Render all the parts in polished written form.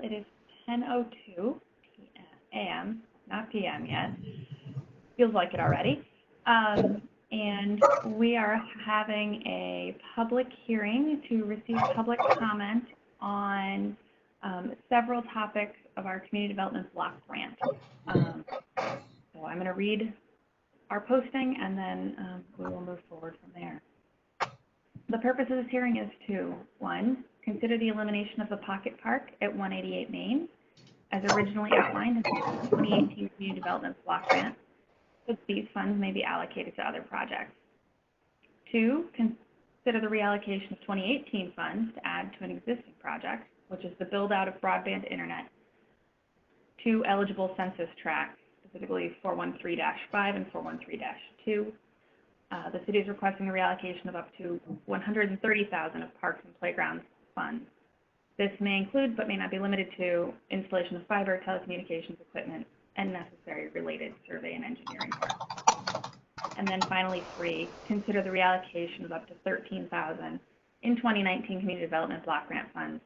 It is 10:02 a.m., not p.m. yet. Feels like it already. And we are having a public hearing to receive public comment on several topics of our community development block grant. So I'm going to read our posting, and then we will move forward from there. The purpose of this hearing is to, 1, consider the elimination of the Pocket Park at 188 Main, as originally outlined in the 2018 Community Development Block Grant, so these funds may be allocated to other projects. 2, consider the reallocation of 2018 funds to add to an existing project, which is the build-out of broadband internet to eligible census tracts, specifically 413-5 and 413-2. The city is requesting the reallocation of up to $130,000 of parks and playgrounds funds. This may include, but may not be limited to, installation of fiber, telecommunications equipment, and necessary related survey and engineering work. And then finally, 3, consider the reallocation of up to $13,000 in 2019 Community Development Block Grant funds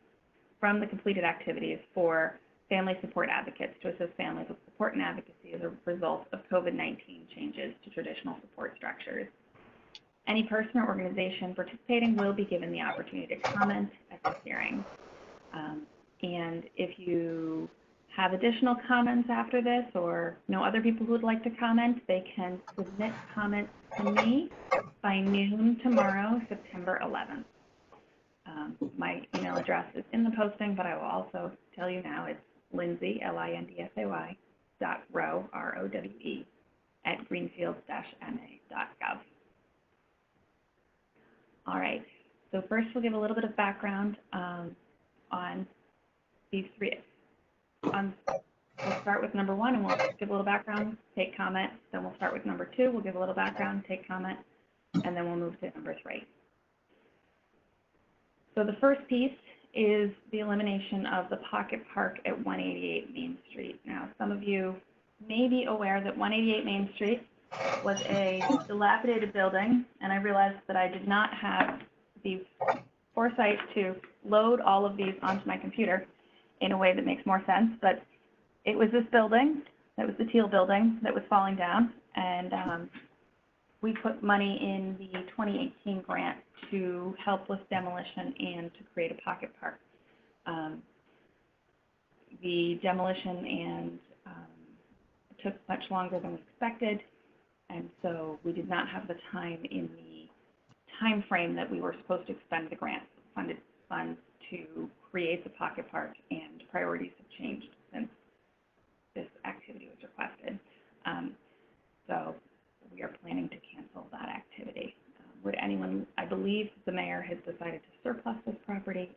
from the completed activities for family support advocates to assist families with support and advocacy as a result of COVID-19 changes to traditional support structures. Any person or organization participating will be given the opportunity to comment at this hearing. And if you have additional comments after this or know other people who would like to comment, they can submit comments to me by noon tomorrow, September 11th. My email address is in the posting, but I will also tell you now it's Lindsay, Lindsay, .rowe, ROWE, at greenfields-ma.gov. All right, so first we'll give a little bit of background on these three. We'll start with number 1 and we'll give a little background, take comment. Then we'll start with number 2, we'll give a little background, take comment, and then we'll move to number 3. So the first piece is the elimination of the Pocket Park at 188 Main Street. Now, some of you may be aware that 188 Main Street was a dilapidated building, and I realized that I did not have the foresight to load all of these onto my computer in a way that makes more sense, but it was this building, that was the teal building, that was falling down, and we put money in the 2018 grant to help with demolition and to create a pocket park. The demolition and took much longer than we expected, and so we did not have the time in the time frame that we were supposed to expend the grant funded funds to create the pocket park, and priorities have changed since this activity was requested. So we are planning to cancel that activity. Would anyone, I believe the mayor has decided to surplus this property,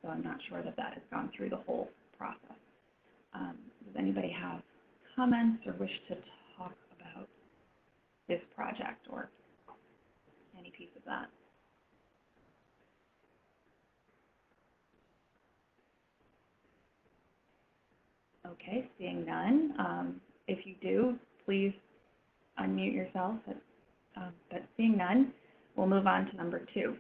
so I'm not sure that that has gone through the whole process. Does anybody have comments or wish to talk about this project or any piece of that? Okay, seeing none. If you do, please unmute yourself. But seeing none, we'll move on to number 2.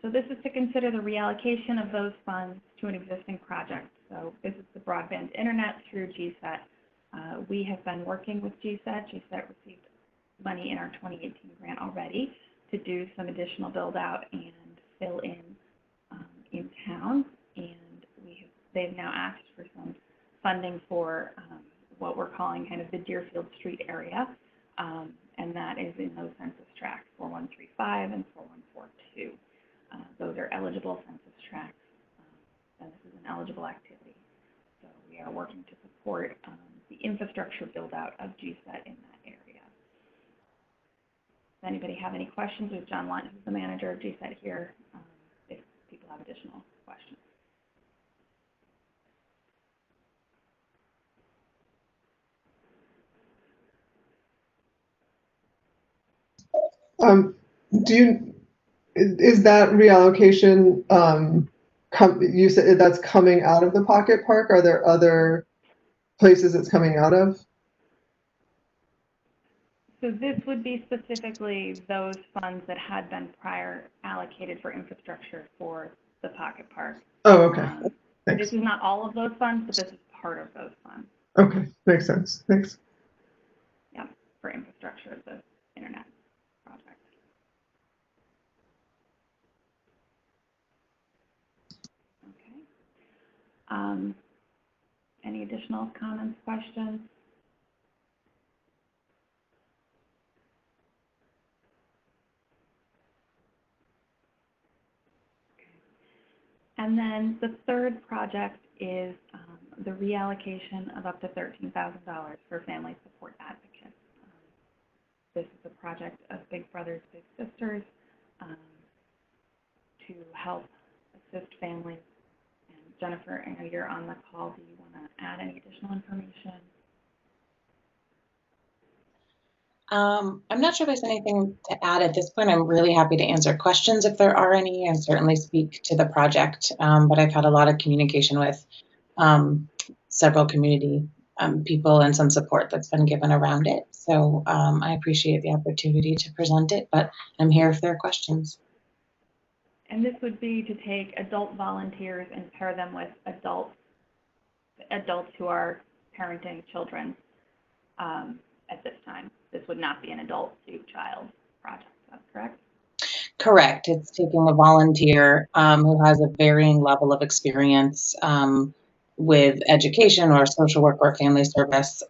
So this is to consider the reallocation of those funds to an existing project. So this is the broadband internet through GSET. We have been working with GSET. GSET received money in our 2018 grant already to do some additional build out and fill in town. And they've now asked for some funding for what we're calling kind of the Deerfield Street area. And that is in those census tracts, 4135 and 4142. Those are eligible census tracts, and this is an eligible activity. So we are working to support the infrastructure build-out of GSET in that area. Does anybody have any questions? We have John Lunt, who's the manager of GSET here, if people have additional questions. Is that reallocation, you said that's coming out of the pocket park? Are there other places it's coming out of? So this would be specifically those funds that had been prior allocated for infrastructure for the pocket park. Oh, okay. Thanks. Thanks. This is not all of those funds, but this is part of those funds. Okay, makes sense. Thanks. Yeah, for infrastructure of the internet project. Okay. Any additional comments, questions? And then the third project is the reallocation of up to $13,000 for family support advocates. This is a project of Big Brothers Big Sisters to help assist families. And Jennifer, I know you're on the call. Do you want to add any additional information? I'm not sure if there's anything to add at this point. I'm really happy to answer questions if there are any, and certainly speak to the project. But I've had a lot of communication with several community people and some support that's been given around it. So I appreciate the opportunity to present it, but I'm here if there are questions. And this would be to take adult volunteers and pair them with adults who are parenting children at this time. This would not be an adult to child project, that's correct? Correct. It's taking a volunteer who has a varying level of experience with education or social work or family service,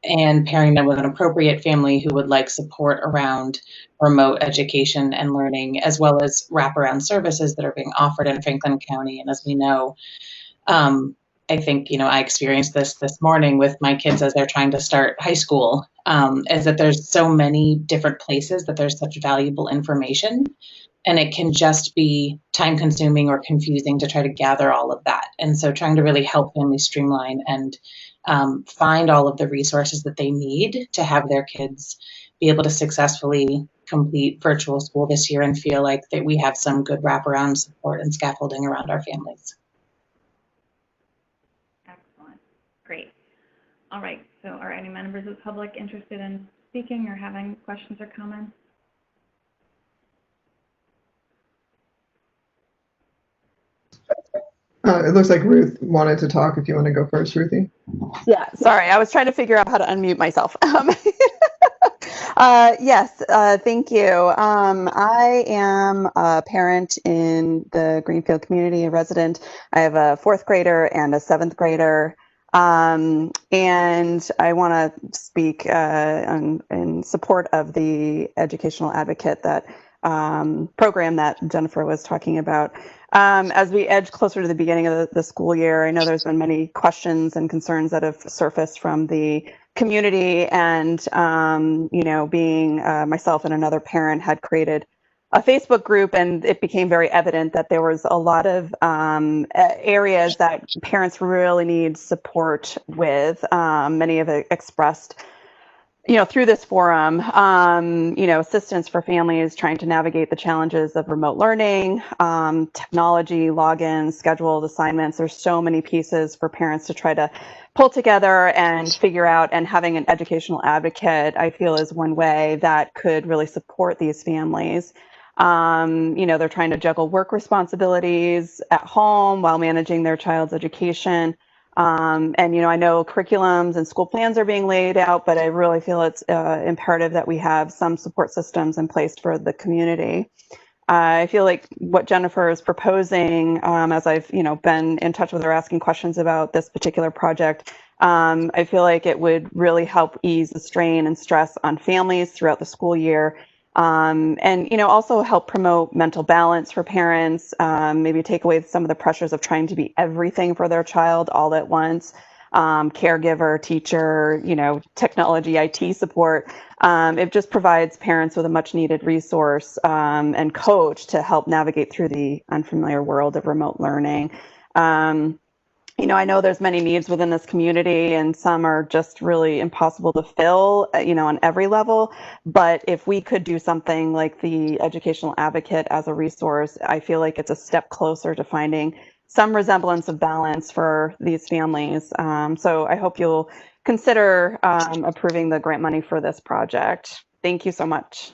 and pairing them with an appropriate family who would like support around remote education and learning, as well as wraparound services that are being offered in Franklin County. And as we know, I think, I experienced this morning with my kids as they're trying to start high school, is that there's so many different places that there's such valuable information, and it can just be time consuming or confusing to try to gather all of that. And so trying to really help families streamline and find all of the resources that they need to have their kids be able to successfully complete virtual school this year and feel like that we have some good wraparound support and scaffolding around our families. Excellent. Great. All right. So are any members of the public interested in speaking or having questions or comments? It looks like Ruth wanted to talk. If you want to go first, Ruthie. Yeah, sorry. I was trying to figure out how to unmute myself. Yes, thank you. I am a parent in the Greenfield community, a resident. I have a 4th grader and a 7th grader. And I want to speak in support of the educational advocate that program that Jennifer was talking about. As we edge closer to the beginning of the school year, I know there's been many questions and concerns that have surfaced from the community, and being myself and another parent had created a Facebook group, and it became very evident that there was a lot of areas that parents really need support with. Many have expressed through this forum, assistance for families trying to navigate the challenges of remote learning, technology, logins, scheduled assignments. There's so many pieces for parents to try to pull together and figure out, and having an educational advocate, I feel, is one way that could really support these families. They're trying to juggle work responsibilities at home while managing their child's education. And, I know curriculums and school plans are being laid out, but I really feel it's imperative that we have some support systems in place for the community. I feel like what Jennifer is proposing, as I've, been in touch with her asking questions about this particular project, I feel like it would really help ease the strain and stress on families throughout the school year. And also help promote mental balance for parents, maybe take away some of the pressures of trying to be everything for their child all at once, caregiver, teacher, technology, IT support. It just provides parents with a much needed resource and coach to help navigate through the unfamiliar world of remote learning. I know there's many needs within this community, and some are just really impossible to fill, on every level. But if we could do something like the educational advocate as a resource, I feel like it's a step closer to finding some resemblance of balance for these families. So I hope you'll consider approving the grant money for this project. Thank you so much.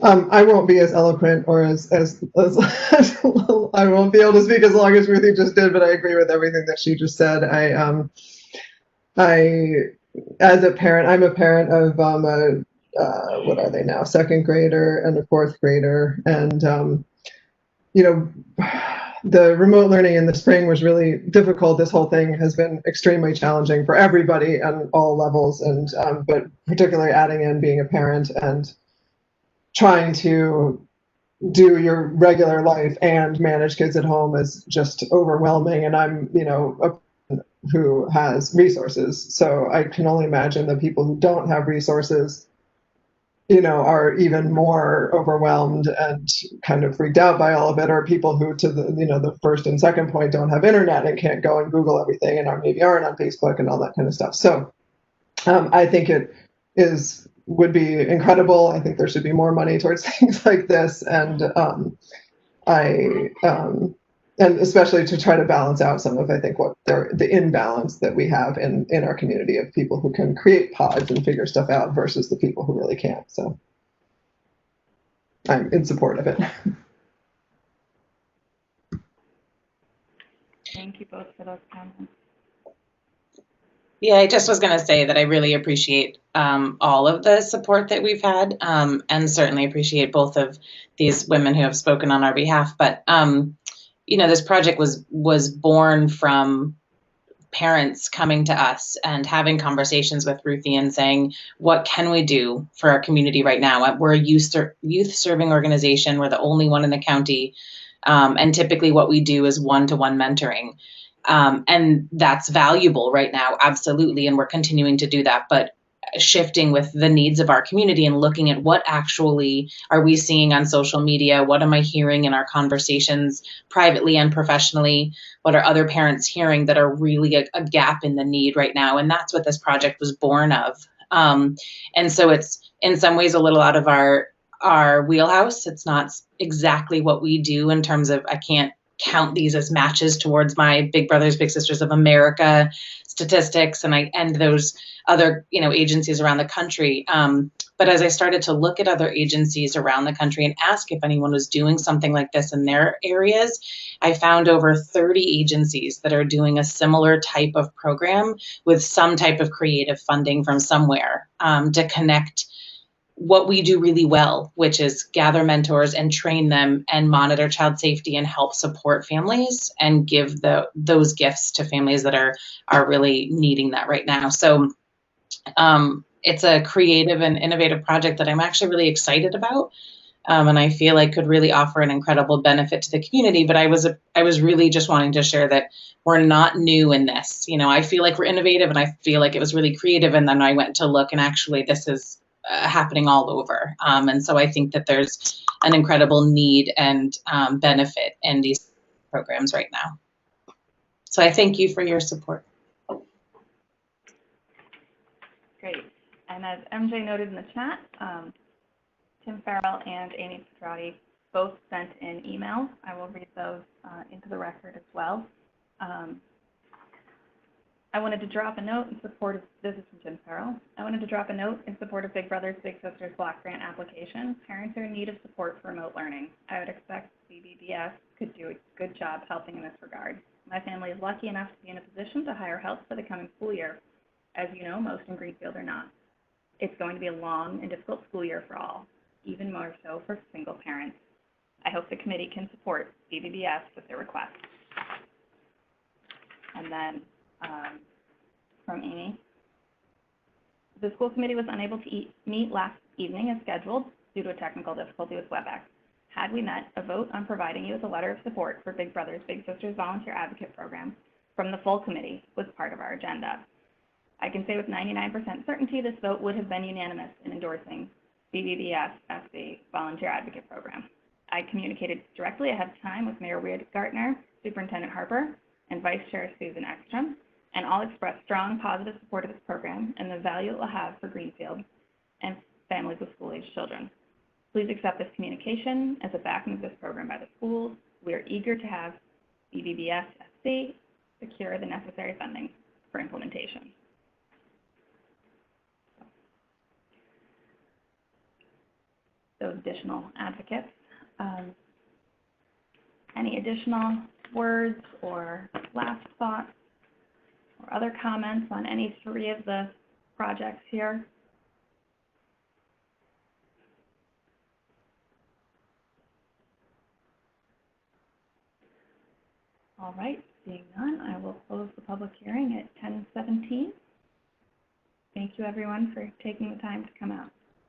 I won't be as eloquent or as I won't be able to speak as long as Ruthie just did, but I agree with everything that she just said. I as a parent, I'm a parent of what are they now? Second grader and a fourth grader, and you know, the remote learning in the spring was really difficult. This whole thing has been extremely challenging for everybody on all levels, and but particularly adding in being a parent and trying to do your regular life and manage kids at home is just overwhelming. And I'm, a person who has resources, so I can only imagine the people who don't have resources, are even more overwhelmed and kind of freaked out by all of it, or people who, to the first and second point, don't have internet and can't go and Google everything and maybe aren't on Facebook and all that kind of stuff. So I think it would be incredible. I think there should be more money towards things like this, and and especially to try to balance out some of, I think, the imbalance that we have in our community of people who can create pods and figure stuff out versus the people who really can't. So I'm in support of it. Thank you both for those comments. Yeah, I just was going to say that I really appreciate all of the support that we've had, and certainly appreciate both of these women who have spoken on our behalf. But this project was born from parents coming to us and having conversations with Ruthie and saying, what can we do for our community right now? We're a youth serving organization. We're the only one in the county. And typically what we do is one-to-one mentoring. And that's valuable right now, absolutely. And we're continuing to do that. But shifting with the needs of our community and looking at what actually are we seeing on social media? What am I hearing in our conversations privately and professionally? What are other parents hearing that are really a gap in the need right now? And that's what this project was born of. And so it's in some ways a little out of our wheelhouse. It's not exactly what we do in terms of, I can't count these as matches towards my Big Brothers Big Sisters of America statistics and those other agencies around the country. But as I started to look at other agencies around the country and ask if anyone was doing something like this in their areas, I found over 30 agencies that are doing a similar type of program with some type of creative funding from somewhere to connect what we do really well, which is gather mentors and train them and monitor child safety and help support families and give those gifts to families that are really needing that right now. So it's a creative and innovative project that I'm actually really excited about. And I feel like could really offer an incredible benefit to the community. But I was really just wanting to share that we're not new in this. I feel like we're innovative and I feel like it was really creative. And then I went to look and actually this is happening all over. And so I think that there's an incredible need and benefit in these programs right now. So I thank you for your support. Great. And as MJ noted in the chat, Tim Farrell and Amy Petrati both sent in emails. I will read those into the record as well. I wanted to drop a note in support of, this is from Tim Farrell. I wanted to drop a note in support of Big Brothers Big Sisters Block Grant application. Parents are in need of support for remote learning. I would expect BBBS could do a good job helping in this regard. My family is lucky enough to be in a position to hire help for the coming school year. As you know, most in Greenfield are not. It's going to be a long and difficult school year for all, even more so for single parents. I hope the committee can support BBBS with their request. And then from Amy, the school committee was unable to meet last evening as scheduled due to a technical difficulty with WebEx. Had we met, a vote on providing you with a letter of support for Big Brothers Big Sisters Volunteer Advocate Program from the full committee was part of our agenda. I can say with 99% certainty this vote would have been unanimous in endorsing BBBS as the Volunteer Advocate Program. I communicated directly ahead of time with Mayor Wiedgartner, Superintendent Harper, and Vice Chair Susan Ekstrom, and all expressed strong positive support of this program and the value it will have for Greenfield and families with school-aged children. Please accept this communication as a backing of this program by the schools. We are eager to have BBBS SC secure the necessary funding for implementation. those additional advocates. Any additional words or last thoughts or other comments on any three of the projects here? All right, seeing none, I will close the public hearing at 10:17. Thank you, everyone, for taking the time to come out.